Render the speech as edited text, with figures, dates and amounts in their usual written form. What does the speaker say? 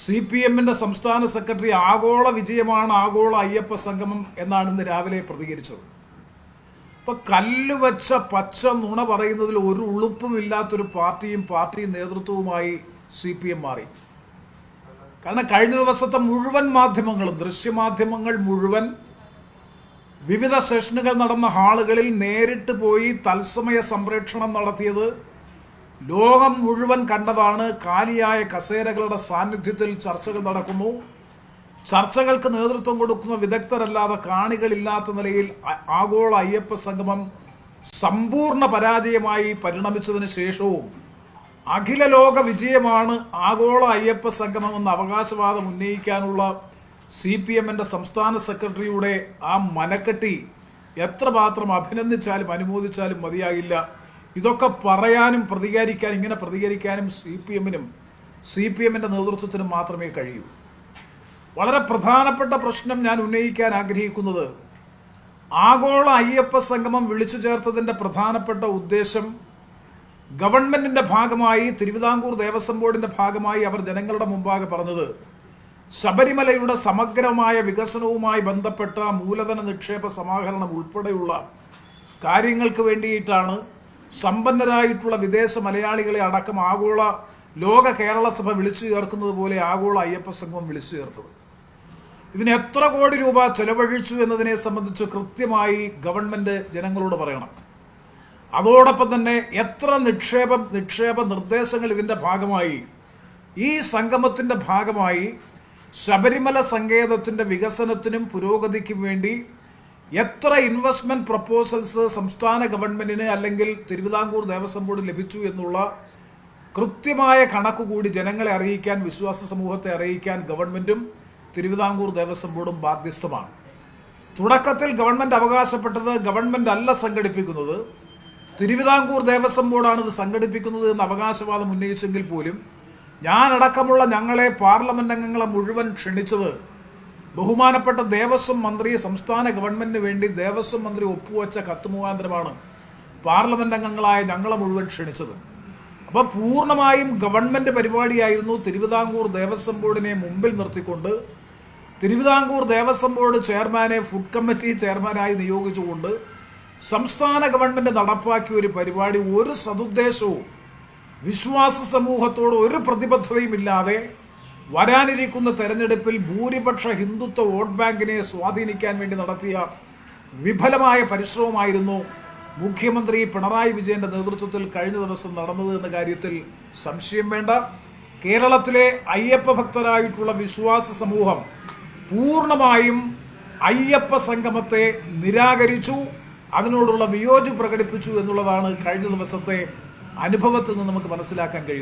CPM-ന്റെ സംസ്ഥാന സെക്രട്ടറി ആഗോള വിജയമാണ് ആഗോള അയ്യപ്പ സംഗമം എന്നാണ് ഇന്ന് രാവിലെ പ്രതികരിച്ചത്. ഇപ്പൊ കല്ലുവച്ച പച്ച നുണ പറയുന്നതിൽ ഒരു ഉളുപ്പുമില്ലാത്തൊരു പാർട്ടി നേതൃത്വവുമായി CPM മാറി. കാരണം കഴിഞ്ഞ ദിവസത്തെ മുഴുവൻ മാധ്യമങ്ങളും, ദൃശ്യമാധ്യമങ്ങൾ മുഴുവൻ വിവിധ സെഷനുകൾ നടന്ന ഹാളുകളിൽ നേരിട്ട് പോയി തത്സമയ സംപ്രേഷണം നടത്തിയത് ലോകം മുഴുവൻ കണ്ടതാണ്. കാലിയായ കസേരകളുടെ സാന്നിധ്യത്തിൽ ചർച്ചകൾ നടക്കുന്നു. ചർച്ചകൾക്ക് നേതൃത്വം കൊടുക്കുന്ന വിദഗ്ധരല്ലാതെ കാണികളില്ലാത്ത നിലയിൽ ആഗോള അയ്യപ്പ സംഗമം സമ്പൂർണ്ണ പരാജയമായി പരിണമിച്ചതിന് ശേഷവും അഖില ലോക വിജയമാണ് ആഗോള അയ്യപ്പ സംഗമം എന്ന അവകാശവാദം ഉന്നയിക്കാനുള്ള CPM-ന്റെ സംസ്ഥാന സെക്രട്ടറിയുടെ ആ മനക്കെട്ടി എത്രമാത്രം അഭിനന്ദിച്ചാലും അനുമോദിച്ചാലും മതിയാകില്ല. ഇതൊക്കെ പറയാനും ഇങ്ങനെ പ്രതികരിക്കാനും CPM-ന്റെ നേതൃത്വത്തിനും മാത്രമേ കഴിയൂ. വളരെ പ്രധാനപ്പെട്ട പ്രശ്നം ഞാൻ ഉന്നയിക്കാൻ ആഗ്രഹിക്കുന്നത്, ആഗോള അയ്യപ്പ സംഗമം വിളിച്ചു ചേർത്തതിന്റെ പ്രധാനപ്പെട്ട ഉദ്ദേശം ഗവൺമെന്റിന്റെ ഭാഗമായി, തിരുവിതാംകൂർ ദേവസ്വം ബോർഡിന്റെ ഭാഗമായി അവർ ജനങ്ങളുടെ മുമ്പാകെ പറഞ്ഞത് ശബരിമലയുടെ സമഗ്രമായ വികസനവുമായി ബന്ധപ്പെട്ട മൂലധന നിക്ഷേപ സമാഹരണം ഉൾപ്പെടെയുള്ള കാര്യങ്ങൾക്ക് വേണ്ടിയിട്ടാണ് സമ്പന്നരായിട്ടുള്ള വിദേശ മലയാളികളെ അടക്കം ആഗോള ലോക കേരള സഭ വിളിച്ചു ചേർക്കുന്നത് പോലെ ആഗോള അയ്യപ്പ സംഗമം വിളിച്ചു ചേർത്തത്. ഇതിന് എത്ര കോടി രൂപ ചെലവഴിച്ചു എന്നതിനെ സംബന്ധിച്ച് കൃത്യമായി ഗവൺമെന്റ് ജനങ്ങളോട് പറയണം. അതോടൊപ്പം തന്നെ എത്ര നിക്ഷേപ നിർദ്ദേശങ്ങൾ ഇതിന്റെ ഭാഗമായി, ഈ സംഗമത്തിന്റെ ഭാഗമായി ശബരിമല സങ്കേതത്തിന്റെ വികസനത്തിനും പുരോഗതിക്കും വേണ്ടി എത്ര ഇൻവെസ്റ്റ്മെന്റ് പ്രപ്പോസൽസ് സംസ്ഥാന ഗവൺമെന്റിന് അല്ലെങ്കിൽ തിരുവിതാംകൂർ ദേവസ്വം ബോർഡ് ലഭിച്ചു എന്നുള്ള കൃത്യമായ കണക്ക് കൂടി ജനങ്ങളെ അറിയിക്കാൻ, വിശ്വാസ സമൂഹത്തെ അറിയിക്കാൻ ഗവൺമെന്റും തിരുവിതാംകൂർ ദേവസ്വം ബോർഡും ബാധ്യസ്ഥമാണ്. തുടക്കത്തിൽ ഗവൺമെന്റ് അവകാശപ്പെട്ടത് ഗവൺമെന്റ് അല്ല സംഘടിപ്പിക്കുന്നത്, തിരുവിതാംകൂർ ദേവസ്വം ബോർഡാണ് ഇത് സംഘടിപ്പിക്കുന്നത് എന്ന അവകാശവാദം ഉന്നയിച്ചെങ്കിൽ പോലും ഞാനടക്കമുള്ള ഞങ്ങളെ പാർലമെന്റ് അംഗങ്ങളെ മുഴുവൻ ക്ഷണിച്ചത് ബഹുമാനപ്പെട്ട ദേവസ്വം മന്ത്രി, സംസ്ഥാന ഗവൺമെന്റിന് വേണ്ടി ദേവസ്വം മന്ത്രി ഒപ്പുവെച്ച കത്ത് മുഖാന്തരമാണ് പാർലമെന്റ് അംഗങ്ങളായ ഞങ്ങളെ മുഴുവൻ ക്ഷണിച്ചത്. അപ്പോൾ പൂർണ്ണമായും ഗവൺമെന്റ് പരിപാടിയായിരുന്നു. തിരുവിതാംകൂർ ദേവസ്വം ബോർഡിനെ മുമ്പിൽ നിർത്തിക്കൊണ്ട് തിരുവിതാംകൂർ ദേവസ്വം ബോർഡ് ചെയർമാനെ ഫുഡ് കമ്മിറ്റി ചെയർമാനായി നിയോഗിച്ചുകൊണ്ട് സംസ്ഥാന ഗവൺമെന്റ് നടപ്പാക്കിയ ഒരു പരിപാടി ഒരു സതുദ്ദേശവും വിശ്വാസ സമൂഹത്തോട് ഒരു പ്രതിബദ്ധതയും ഇല്ലാതെ വരാനിരിക്കുന്ന തെരഞ്ഞെടുപ്പിൽ ഭൂരിപക്ഷ ഹിന്ദുത്വ വോട്ട് ബാങ്കിനെ സ്വാധീനിക്കാൻ വേണ്ടി നടത്തിയ വിഫലമായ പരിശ്രമമായിരുന്നു മുഖ്യമന്ത്രി പിണറായി വിജയന്റെ നേതൃത്വത്തിൽ കഴിഞ്ഞ ദിവസം നടന്നത് എന്ന കാര്യത്തിൽ സംശയം വേണ്ട. കേരളത്തിലെ അയ്യപ്പ ഭക്തരായിട്ടുള്ള വിശ്വാസ സമൂഹം പൂർണ്ണമായും അയ്യപ്പ സംഗമത്തെ നിരാകരിച്ചു, അതിനോടുള്ള വിയോജിപ്പ് പ്രകടിപ്പിച്ചു എന്നുള്ളതാണ് കഴിഞ്ഞ ദിവസത്തെ അനുഭവത്തിൽ നിന്ന് നമുക്ക് മനസ്സിലാക്കാൻ കഴിയുന്നത്.